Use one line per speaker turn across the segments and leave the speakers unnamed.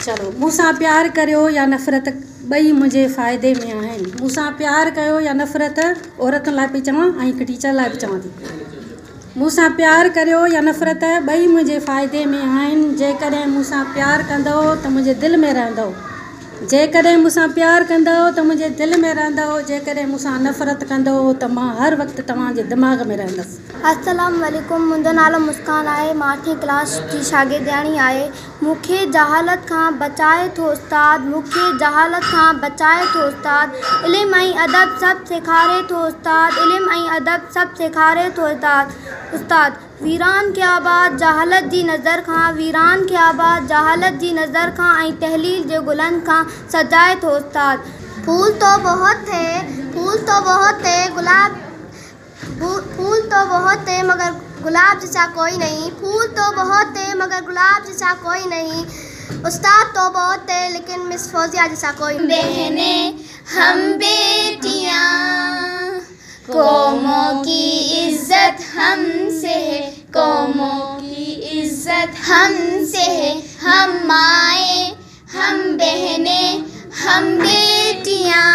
चलो, मूंसां प्यार करियो या नफ़रत ॿई मुंहिंजे फ़ाइदे में आहिनि। मूंसां प्यार कयो या नफ़रत औरतुनि लाइ पई चवां ऐं हिकु टीचर लाइ बि चवां थी। मूंसां प्यार करियो या नफ़रत ॿई मुंहिंजे फ़ाइदे में आहिनि। जेकॾहिं मूंसां प्यार कंदव त मुंहिंजे दिलि में रहंदव, जेकॾहिं मूंसां प्यार कंदव त मुंहिंजे दिलि में रहंदव, जेकॾहिं मूंसां नफ़रत कंदव त मां हर वक़्तु तव्हांजे दिमाग़ में रहंदसि।
अस्सलाम वालेकुम, मुंहिंजो नालो मुस्कान आहे। मां 8वीं क्लास जी शागिर्दियाणी आहे। मूंखे जहालत खां बचाए थो उस्ताद, मूंखे जहालत खां बचाए थो उस्ताद। इल्मु ऐं अदब सभु सेखारे थो उस्ताद, इल्मु ऐं अदब सभु सेखारे थो उस्ताद। वीरान के आबाद जहालत जी नज़र खां, वीरान के आबाद जहालत जी नज़र खां ऐं तहलील जे गुलनि खां सजाए थो उस्ताद। फूल तो बहुत थे, फूल तो बहुत थे, गुलाब फूल तो बहुत थे मगर गुलाब जैसा कोई नहीं, फूल तो बहुत थे मगर गुलाब जैसा कोई नहीं। उस्ताद तो बहुत थे लेकिन मिस फौजिया जैसा कोई नहीं।
बहनें हम बेटियां, कौमों की इज्जत हमसे है, कौमों की इज्जत हमसे है। हम माए, हम बहनें, हम बेटियां,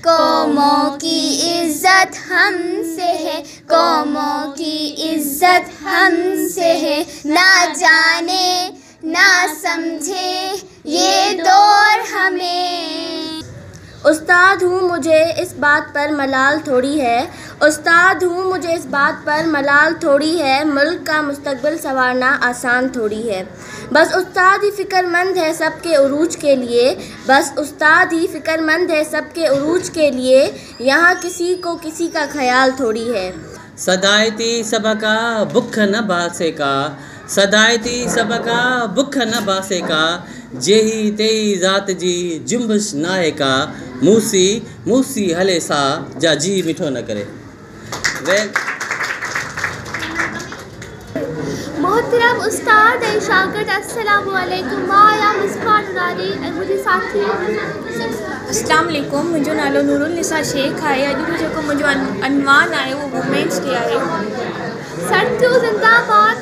कौमों की इज्जत हमसे है, कौमों की इज्जत हमसे है। ना जाने ना समझे ये दौर हमें।
उस्ताद हूँ मुझे इस बात पर मलाल थोड़ी है, उस्ताद हूँ मुझे इस बात पर मलाल थोड़ी है। मुल्क का मुस्तकबिल संवारना आसान थोड़ी है। बस उस्ताद ही फ़िक्रमंद है सबके उरूज के लिए, बस उस्ताद ही फ़िक्रमंद है सबके उरूज के लिए। यहाँ किसी को किसी का ख्याल थोड़ी है।
सदायती सबका बुख न बासे का, सदायती सबका बुख न बासे का। जेही तेई ज़ात जी जुम्बिश नाहे का, मूसी मूसी हले सा जा जी मिठो न करे।
मोहतरम उस्ताद ऐं शागिर्द, अस्सलामु अलैकुम। मां आहियां मिसबाह नूरानी ऐं मुंहिंजी साथी।
अस्सलाम वालेकुम, मुंहिंजो नालो नूरुल निसा शेख आहे। अॼु जो जेको मुंहिंजो अनवान आहे उहो वुमेन्स डे आहे।
सत्यूं ज़िंदाबाद,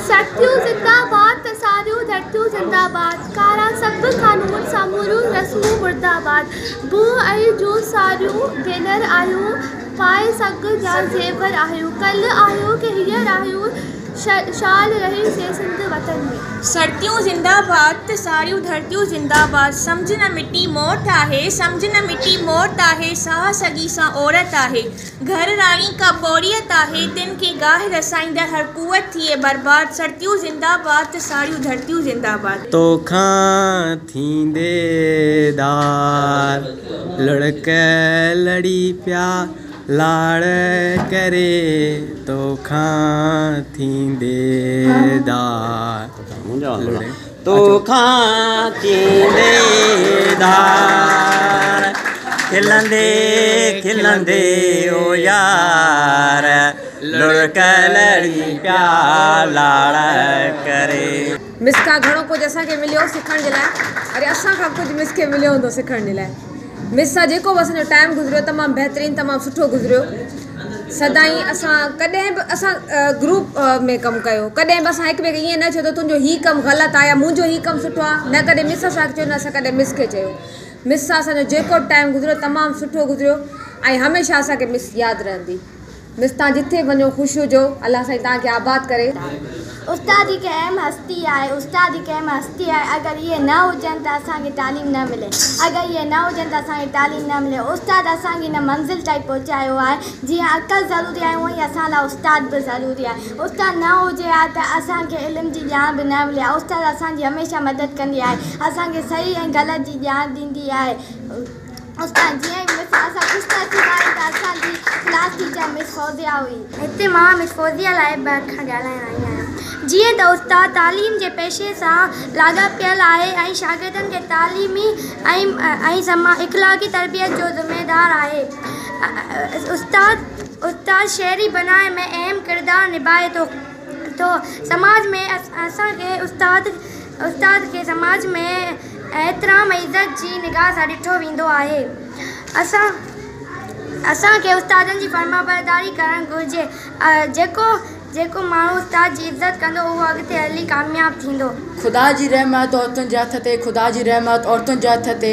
सत्यूं ज़िंदाबाद, सारियूं धरतियूं ज़िंदाबाद। कारा सभ कानून सामूरियूं रस्मूं मुर्दाबाद। बू ऐं जूं सारियूं भेनर आहियूं, पाए सघ जा ज़ेवर आहियूं। कल्ह आहियूं कि हींअर आहियूं, शाल रही से सिंध वतन में।
सर्तियूं ज़िंदाबाद त सारियूं धरतियूं ज़िंदाबाद। सम्झ न मिटी मौत आहे, सम्झ न मिटी मौत आहे। साह सगी सां औरत आहे, घर राणी का बोरियत आहे। तिन खे गाह रसाईंदड़ हर कुवत थिए बर्बाद। सर्तियूं ज़िंदाबाद त सारियूं धरतियूं ज़िंदाबाद।
तोखां थींदे दार, लड़क लड़ी पिया लाड़ करे। तोखां थींदे दार, तोखां थींदे दार, खिलंदे खिलंदे ओ यार, लड़क लड़ी पिया लाड़ करे।
मिस खां घणो कुझु असांखे मिलियो सिखण जे लाइ। अरे असांखां कुझु मिस खे मिलियो हूंदो सिखण जे लाइ। मिस सां जेको बि असांजो टाइम गुज़रियो तमामु बहितरीनु, तमामु सुठो गुज़रियो। सदाईं असां कॾहिं बि असां ग्रुप में कमु कयो, कॾहिं बि असां हिक ॿिए खे ईअं न चयो त तुंहिंजो हीउ कमु ग़लति आहे या मुंहिंजो हीउ कमु सुठो आहे। न कॾहिं मिस असांखे चयो, न असां कॾहिं मिस खे चयो। मिस सां असांजो जेको टाइम गुज़रियो तमामु सुठो गुज़रियो ऐं हमेशह असांखे मिस यादि रहंदी। मिस तव्हां जिथे वञो ख़ुशि हुजो, अलाह साईं तव्हांखे आबाद करे।
उस्ताद हिकु अहम हस्ती आहे, उस्ताद हिकु अहम हस्ती आहे। अगरि इहे न हुजनि त असांखे तालीम न मिले, अगरि इहे न हुजनि त असांखे तालीम न मिले। उस्ताद असांखे हिन मंज़िल ताईं पहुचायो आहे। जीअं अक़ल ज़रूरी आहे उअं ई असां लाइ उस्ताद बि ज़रूरी आहे। उस्ताद न हुजे हा त असांखे इल्म जी ॼाण बि न मिले आहे। उस्ताद असांजी हमेशह मदद कंदी आहे, असांखे सही ऐं ग़लति जी ॼाण ॾींदी आहे। उस्ताद जीअं ई मिस असां ख़ुशि था थी पायूं त असांजी क्लास टीचर मिस फौजिया हुई। हिते मां मिस फौजिया लाइ ॿ अखर ॻाल्हाइण आई आहियां। जीअं त उस्ताद तालीम जे पेशे सां लाॻापियल आहे ऐं शागिर्दनि खे तालीमी ऐं इख़लाक़ी तरबियत जो ज़िम्मेदार आहे। उस्ताद शहरी बनाए में अहम किरदारु निभाए थो। समाज में असांखे उस्ताद खे समाज में एतिराम ऐं इज़त जी निगाह सां ॾिठो वेंदो आहे। असांखे उस्तादनि जी फर्माबरदारी करणु घुरिजे। जेको माण्हू उस्ताद जी इज़त कंदो उहो अॻिते हली कामयाबु थींदो।
खुदा जी रहमत औरतुनि जे हथ ते, खुदा जी रहमत औरतुनि जे हथ ते,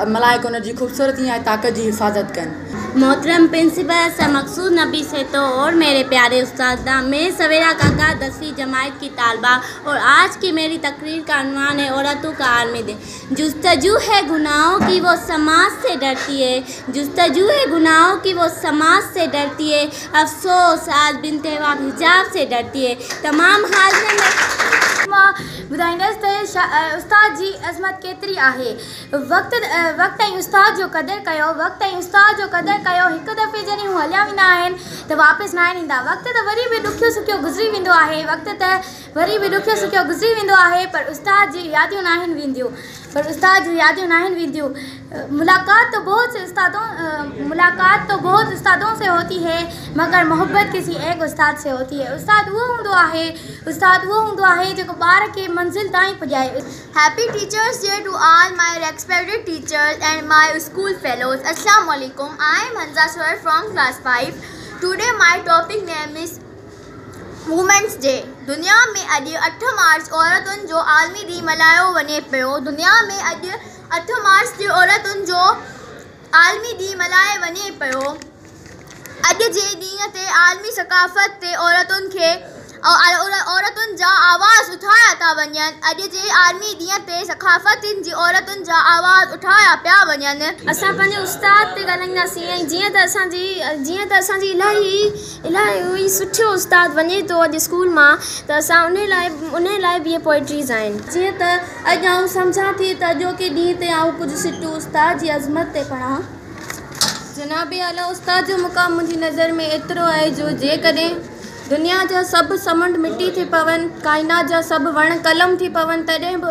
मलाइक उन जी ख़ूबसूरती ऐं ताक़त जी हिफ़ाज़त कनि।
मोहतरम प्रिंसिपल सर मकसूद नबी से तो और मेरे प्यारे उस्ताद, मैं सवेरा काका 10वीं जमात की तालबा और आज की मेरी तकरीर का उन्वान है औरतों का आलमी दिन। जुस्तजू है गुनाहों की वो समाज से डरती है, जुस्तजू है गुनाहों की वो समाज से डरती है, अफसोस आज बिनते वहाब हिजाब से डरती है। तमाम हाज़िरीन
मां ॿुधाईंदसि त उस्ताद जी अज़मत केतिरी आहे। वक़्तु ऐं उस्ताद जो क़दुरु कयो, वक़्तु ऐं उस्ताद जो क़दुरु कयो। हिकु दफ़े जॾहिं हू हलिया वेंदा आहिनि त वापसि न आहिनि ईंदा। वक़्तु त वरी बि ॾुखियो सुखियो गुज़री वेंदो आहे, वक़्तु त वरी बि ॾुखियो सुखियो गुज़री वेंदो आहे, पर उस्ताद जी यादियूं न आहिनि वेंदियूं, पर उस्ताद जी यादियूं न आहिनि वेंदियूं। मुलाकात तो बहुत उस्तादों से होती है, मगर मोहब्बत किसी एक उस्ताद से होती है। उस्ताद वो हूंदो आहे जेको ॿार खे मंज़िल ताईं पुॼाए।
Happy Teachers Day to all my respected teachers and my school fellows. Assalamu alaikum. I am Hanza Swar from class 5. Today my topic name is Women's Day. दुनिया में अॼु 8 मार्च औरतुनि जो आलमी ॾींहुं मल्हायो वञे पियो। दुनिया में अॼु 8 मार्च ते औरतुनि जो आलमी ॾींहुं मल्हाए वञे पियो। अॼु जे ॾींहं ते आलमी सकाफ़त ते औरतुनि जा आवाज़ उठाया था वञनि। अॼु जे आलमी ॾींहं ते सकाफ़तुनि जी औरतुनि जा आवाज़ उठाया पिया वञनि।
असां पंहिंजे उस्ताद ते ॻाल्हाईंदासीं ऐं जीअं त असांजी इलाही सुठो उस्ताद वञे थो अॼु स्कूल मां, त असां उन लाइ बि इहे पोइट्रीज़ आहिनि।
जीअं त अॼु आउं सम्झां थी त अॼोके ॾींहं ते आउं कुझु सिटूं उस्ताद जी अज़मत ते पढ़ां।
जनाबे आला उस्ताद जो मुक़ाम मुंहिंजी नज़र में एतिरो आहे जो जेकॾहिं दुनिया जा सभु समुंड मिटी थी पवनि, काइनात जा सभु वण कलम थी पवनि, तॾहिं बि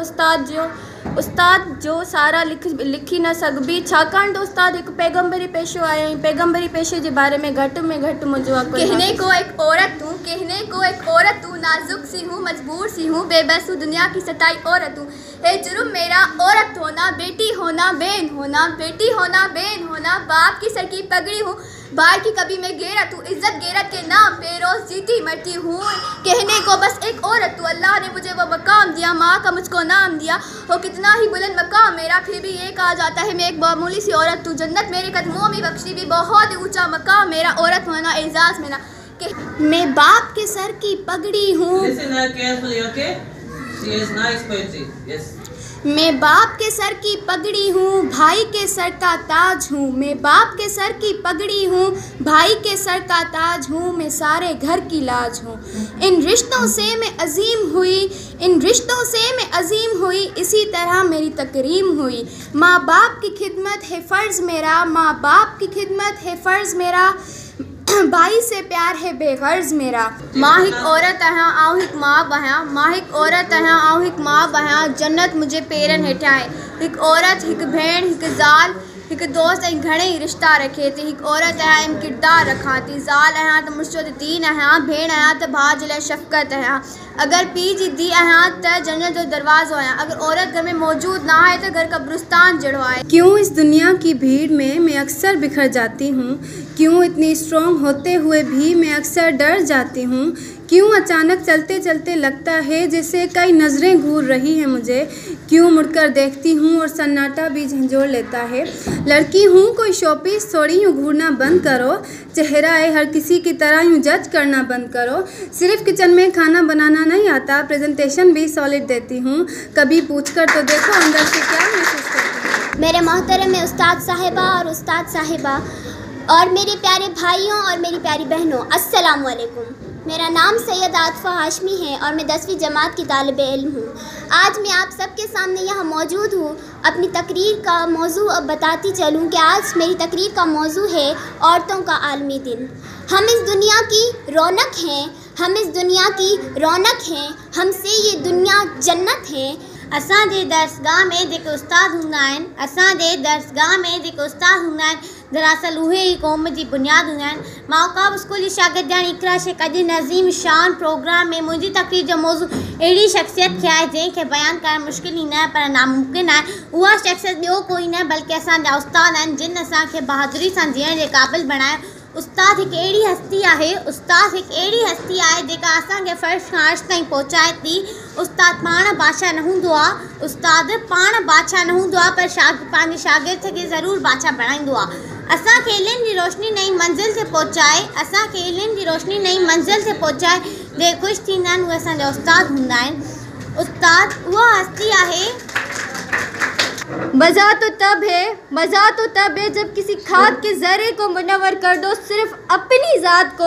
उस्ताद जो सारा लिखी न सघिबी, छाकाणि त उस्ताद हिकु पैगम्बरी पेशो आहे ऐं पैगम्बरी पेशे जे बारे में घटि में घटि मुंहिंजो
कहने को एक औरत तू नाजुक सी हूँ, मजबूर सी हूँ, बेबस हूँ, दुनिया की सताई औरत हूँ। है जुर्म मेरा औरत होना, बेटी होना, बहन होना, बेटी होना, बहन होना, बाप की सर की पगड़ी हूँ, भाई की कभी मैं गैरत हूँ, इज्जत गैरत के नाम पे रोज जीती मरती हूँ। कहने को बस एक औरत हूँ, अल्लाह ने मुझे वो मकाम दिया, माँ का मुझको नाम दिया, हो कितना ही बुलंद मकाम मेरा, फिर भी ये कहा जाता है मैं एक मामूली सी औरत हूँ। जन्नत मेरे कदमों में बख्शी भी बहुत ऊंचा मकाम मेरा, औरत होना एजाज मेरा।
मैं बाप के सर की पगड़ी हूँ, मैं बाप के सर की पगड़ी हूँ, भाई के सर का ताज हूँ, मैं बाप के सर की पगड़ी हूँ, भाई के सर का ताज हूँ, मैं सारे घर की लाज हूँ। इन रिश्तों से मैं अजीम हुई, इसी तरह मेरी तकरीम हुई। माँ बाप की खिदमत है फ़र्ज़ मेरा, माँ बाप की खिदमत है फ़र्ज़ मेरा, भाई से प्यार है बेगर्ज मेरा।
मां हिक औरत आहियां आऊं हिक मां बहियां, मां हिक औरत आहियां आऊं हिक मां बहियां, जन्नत मुंहिंजे पेरनि हेठां आहे। हिक औरत, हिक भेण, हिक ज़ाल, हिक दोस्त ऐं घणेई रिश्ता रखे थी। हिक औरत आहियां ऐं किरदारु रखां थी, ज़ाल आहियां त मुड़ुस जो दीन आहियां, भेण आहियां त भाउ जे लाइ शफ़क़त आहियां, अगर पीउ जी धीउ आहियां त जन्नत जो दरवाज़ो आहियां, अगर औरत घर में मौजूद ना आहे त घर कब्रिस्तान जहिड़ो आहे।
क्यों इस दुनिया की भीड़ में मैं अक्सर बिखर जाती हूँ, क्यों इतनी स्ट्रॉन्ग होते हुए भी मैं अक्सर डर जाती हूँ, क्यों अचानक चलते चलते लगता है जैसे कई नज़रें घूर रही हैं मुझे, क्यों मुड़कर देखती हूँ और सन्नाटा भी झंझोड़ लेता है। लड़की हूँ कोई शोपीस थोड़ी, यूँ घूरना बंद करो, चेहरा है हर किसी की तरह यूँ जज करना बंद करो। सिर्फ किचन में खाना बनाना नहीं आता, प्रेजेंटेशन भी सॉलिड देती हूँ, कभी पूछकर तो देखो अंदर से क्या महसूस करती हूँ।
मेरे मोहतरम उस्ताद साहिबा और उस्ताद साहिबा और मेरे प्यारे भाइयों और मेरी प्यारी बहनों, अस्सलामु अलैकुम। मेरा नाम सैयद आतिफा हाशमी है और मैं 10वीं जमात की तालिब इल्म हूँ। आज मैं आप सबके सामने यहाँ मौजूद हूँ। अपनी तकरीर का मौजू अब बताती चलूँ कि आज मेरी तकरीर का मौजू है औरतों का आलमी दिन। हम इस दुनिया की रौनक हैं, हमसे ये दुनिया जन्नत है। असांजे दरसगाह में जेके उस्ताद हूंदा आहिनि, दरअसल उहे ई क़ौम जी बुनियादु हूंदा आहिनि। मां उकाब स्कूल जी शागिर्दाणी इकरा शेख अॼु नज़ीम शान प्रोग्राम में मुंहिंजी तकरीर जो मौज़ू अहिड़ी शख़्सियत खे आहे जंहिंखे बयानु करणु मुश्किल ई न आहे पर नामुमकिन आहे। उहा शख़्सियत ॿियो कोई न बल्कि असांजा उस्ताद आहिनि जिन असांखे बहादुरी सां जीअण जे क़ाबिल बणायो। उस्ताद हिकु अहिड़ी हस्ती आहे, उस्ताद हिकु अहिड़ी हस्ती आहे जेका असांखे फर्श खां अर्श ताईं पहुचाए थी। उस्ताद पाण बादशाह न हूंदो आहे, उस्ताद पाण बादशाह न हूंदो आहे, पर पंहिंजे शागिर्द खे ज़रूरु बादशाह बणाईंदो आहे। असांखे इल्म जी रोशनी नई मंज़िल ते पहुचाए, असांखे इल्म जी रोशनी नई मंज़िल ते पहुचाए। जे ख़ुशि थींदा आहिनि उहे असांजा उस्ताद हूंदा आहिनि। उस्ताद उहा हस्ती आहे।
मज़ा तो तब है जब किसी खाक के ज़र्रे को मुनव्वर कर दो। सिर्फ अपनी ज़ात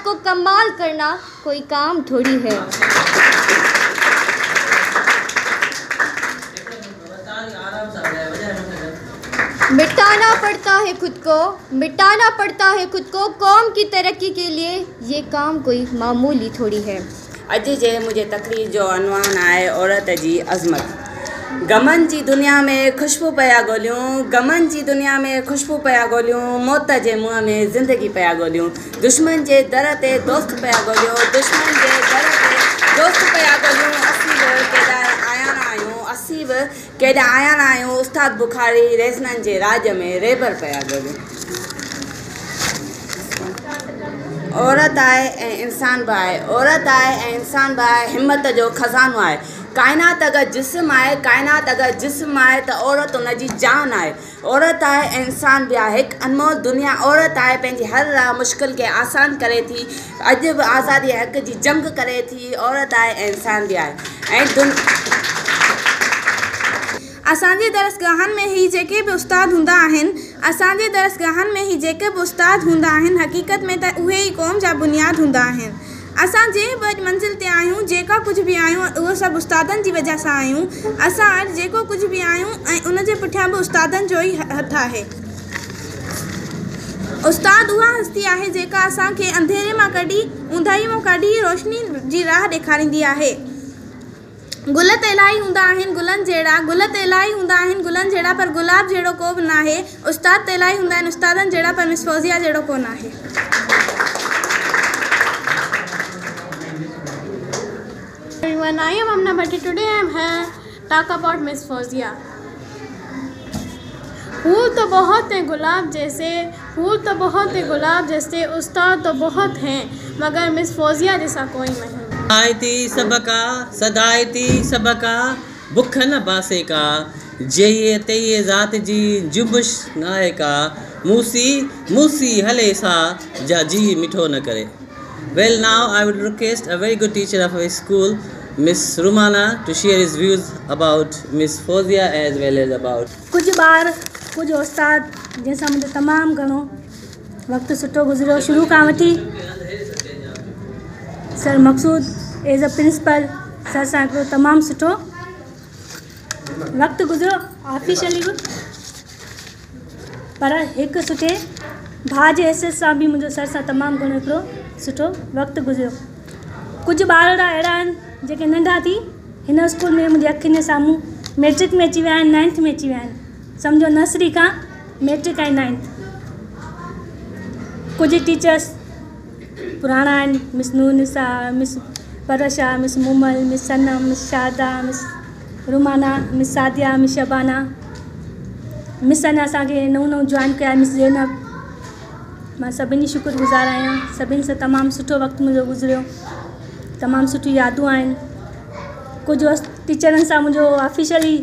को कमाल करना कोई काम थोड़ी है। मिटाना पड़ता है खुद को कौम की तरक्की के लिए। ये काम कोई मामूली थोड़ी है।
अॼु जे मुंहिंजे तकरीर जो अनवान आहे औरत जी अज़मत। गमन जी दुनिया में खुशबू पिया ॻोल्हियूं, मौत जे मुंहं में ज़िंदगी पिया ॻोल्हियूं। दुश्मन जे दर ते दोस्त पिया ॻोल्हियूं, असीं बि केॾा आया न आहियूं। उस्ताद बुखारी रेज़ननि जे राज में रेबर पिया ॻोल्हियूं। औरत आहे ऐं इंसान बि आहे, हिम्मत जो खज़ानो आहे। काइनात अगरि जिस्म आहे त औरत उनजी जान आहे। औरत आहे ऐं इंसान बि आहे, हिकु अनमोल दुनिया। औरत आहे पंहिंजी हर राह मुश्किल खे आसान करे थी, अॼु बि आज़ादी हक़ जी जंग करे थी। औरत आहे ऐं इंसान बि आहे। ऐं
असांजे दरसगाहनि में ही जेके बि उस्ताद हूंदा आहिनि, हक़ीक़त में त उहे ई क़ौम जा बुनियादु हूंदा आहिनि। असां जंहिं बि मंज़िल ते आहियूं, जेका कुझु बि आहियूं, उहो सभु उस्तादनि जी वजह सां आहियूं। असां अॼु जेको कुझु बि आहियूं ऐं उन जे पुठियां बि उस्तादनि जो ई हथु आहे। उस्ताद उहा हस्ती आहे जेका असांखे अंधेरे मां कढी, ऊंदाही मां कढी रोशनी जी राह ॾेखारींदी आहे। गुल त इलाही हूंदा आहिनि गुलनि जहिड़ा, पर गुलाब जहिड़ो को बि न आहे। उस्ताद त इलाही हूंदा आहिनि उस्तादनि जहिड़ा, पर मिस फौज़िया जहिड़ो कोन आहे।
Everyone, I am Amna Bhatti. Today I am here talk about Miss Fawzia. फूल तो बहुत हैं गुलाब जैसे, उस्ताद तो बहुत हैं, मगर मिस फौजिया जैसा कोई नहीं।
सदायती सबका बुख न बासे का, जे ते ज़ात जी जुम्बश नाहे का, मूसी हले सा जा जी मिठो न करे। Well, now I would request a very good teacher of our school, Miss Rumana, to share his views about Miss Fawzia as well as about
कुछ ॿार कुछ उस्ताद जंहिंसां मुंहिंजो तमामु घणो वक़्तु सुठो गुज़रियो। शुरू खां वठी sir Maqsood as a principal sir सां हिकिड़ो तमामु सुठो वक़्तु गुज़रियो, ऑफिशियली बि, पर हिकु सुठे भाउ जे हैसियत सां बि मुंहिंजो सर सां तमामु घणो हिकिड़ो सुठो वक़्तु गुज़रियो। कुझु ॿार अहिड़ा आहिनि जेके नंढा थी हिन स्कूल में मुंहिंजे अखियुनि जे साम्हूं मैट्रिक में अची विया आहिनि, 9th में अची विया आहिनि। सम्झो नर्सरी खां मैट्रिक ऐं 9th। कुझु टीचर्स पुराणा आहिनि, miss Noorunnisa, miss Parsha, miss Mumal, miss Sanam, miss Sharda, miss Rumana, miss Sadia, miss Shabana. Miss अञा असांखे नऊं जॉइन कया, मिस ज़ैनब। मां सभिनी शुक्रगुज़ार आहियां, सभिनी सां तमामु सुठो वक़्तु मुंहिंजो गुज़रियो, तमामु सुठियूं यादूं आहिनि। कुझु टीचरनि सां मुंहिंजो ऑफिशियली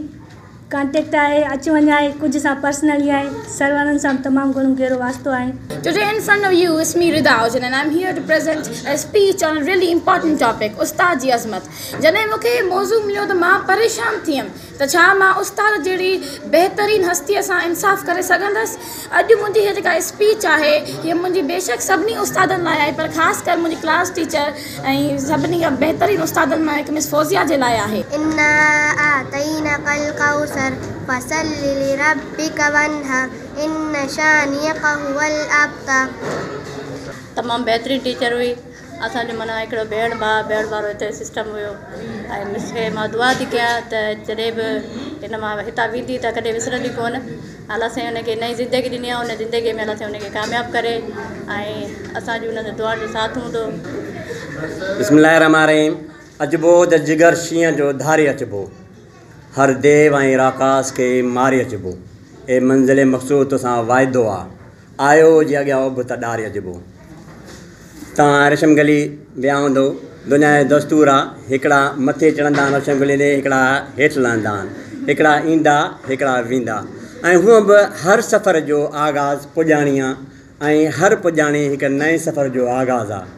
कॉन्टेक्ट आहे, अच वञ आहे, कुझु सां पर्सनली आहे, सर वारनि सां तमामु घणो गहरो वास्तो आहे।
Today in front of you is me Rida Ahujan and I'm here to present a speech on a really important topic, उस्ताद जी अज़मत। जॾहिं मूंखे मौज़ू मिलियो त मां परेशान थी वियमि त छा मां उस्ताद जहिड़ी बहितरीन हस्तीअ सां इंसाफ़ करे सघंदसि। अॼु मुंहिंजी हीअ जेका स्पीच आहे हीअ मुंहिंजी बेशक सभिनी उस्तादनि लाइ आहे, पर ख़ासि कर मुंहिंजी क्लास टीचर ऐं सभिनी खां बहितरीन उस्तादनि मां हिकु मिस फौजिया जे लाइ आहे। फसल्लि लिरब्बिक वन्हर इन्न शानियक हुवल अब्तर।
तमामु बहितरीनु टीचर हुई। असांजो माना हिकिड़ो भेण वारो हिते सिस्टम हुयो ऐं मिस खे मां दुआ थी कयां त जॾहिं बि हिन मां हितां वेंदी त कॾहिं विसरंदी कोन। अलाह साईं हुनखे नई ज़िंदगी ॾिनी आहे, हुन ज़िंदगीअ में अलाह साईं हुनखे कामयाबु करे ऐं असांजी हुन दुआ जो साथ हूंदो।
बिस्मिल्लाहिर्रहमानिर्रहीम। अचबो त जिगर शींहं जो धारे अचबो, हर देव ऐं राकास खे मारे अचबो। ए मंज़िल मक़सूद तोसां वाइदो आहे, आयो जे अॻियां उब त ॾारे अजबो। तव्हां रेशम गली विया हूंदो, दुनिया जो दस्तूर आहे, हिकिड़ा मथे चढ़ंदा आहिनि रेशम गली ते, हिकिड़ा हेठि लहंदा आहिनि, हिकिड़ा ईंदा हिकिड़ा वेंदा। ऐं हूअं बि हर सफ़र जो आगाज़ पुॼाणी आहे ऐं हर पुॼाणी हिकु नए सफ़र जो आगाज़ आहे।